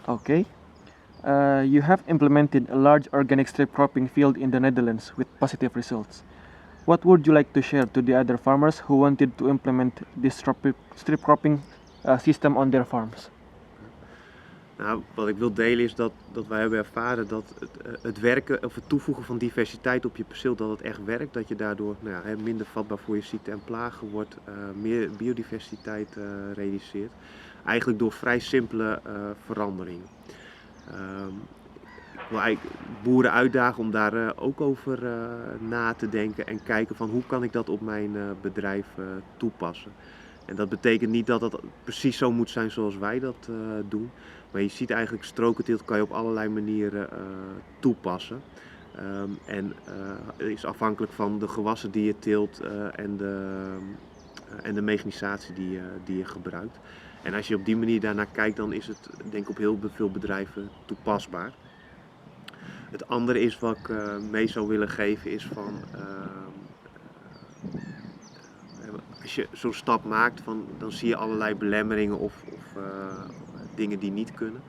Okay. You have implemented a large organic strip cropping field in the Netherlands with positive results. What would you like to share to the other farmers who wanted to implement this strip cropping system on their farms? Nou, wat ik wil delen is dat wij hebben ervaren dat het werken of het toevoegen van diversiteit op je perceel, dat het echt werkt. Dat je daardoor minder vatbaar voor je ziekte en plagen wordt, meer biodiversiteit realiseert. Eigenlijk door vrij simpele veranderingen. Ik wil eigenlijk boeren uitdagen om daar ook over na te denken en kijken van hoe kan ik dat op mijn bedrijf toepassen. En dat betekent niet dat het precies zo moet zijn zoals wij dat doen. Maar je ziet eigenlijk strokenteelt kan je op allerlei manieren toepassen. Het is afhankelijk van de gewassen die je teelt en de mechanisatie die je gebruikt. En als je op die manier daarnaar kijkt, dan is het denk ik op heel veel bedrijven toepasbaar. Het andere is wat ik mee zou willen geven is van als je zo'n stap maakt, dan zie je allerlei belemmeringen of dingen die niet kunnen.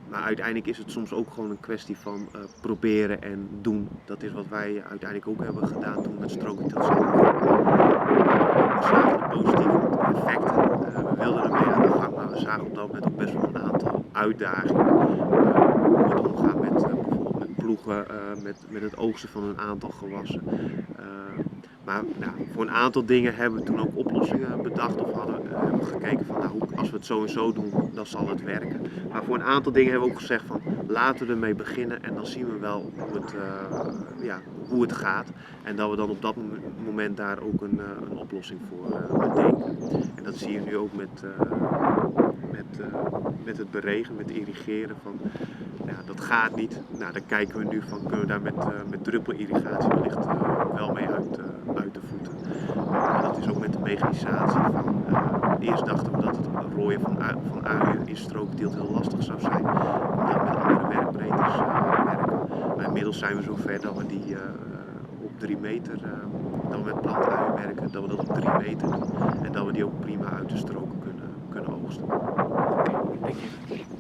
Maar uiteindelijk is het soms ook gewoon een kwestie van proberen en doen. Dat is wat wij uiteindelijk ook hebben gedaan toen we met strokenteelt samen. We zagen de positieve effecten. We wilden ermee aan de gang, maar we zagen op dat moment ook best wel een aantal uitdagingen. Hoe het omgaan met bijvoorbeeld met ploegen, met het oogsten van een aantal gewassen. Maar voor een aantal dingen hebben we toen ook oplossingen bedacht of hebben gekeken van als we het zo en zo doen, dan zal het werken. Maar voor een aantal dingen hebben we ook gezegd van laten we ermee beginnen en dan zien we wel hoe het gaat. En dat we dan op dat moment daar ook een oplossing voor bedenken. En dat zie je nu ook met het beregen, met irrigeren. Van, dat gaat niet. Nou, dan kijken we nu van kunnen we daar met druppelirrigatie wellicht wel mee uit de voeten. En dat is ook met de mechanisatie. Eerst dachten we dat het rooien van uien in strookteelt heel lastig zou zijn, omdat we met andere werkbreedtes werken. Maar inmiddels zijn we zover dat we die op 3 meter, dat we met plantuien werken, dat we dat op 3 meter doen en dat we die ook prima uit de stroken kunnen oogsten. Thank you.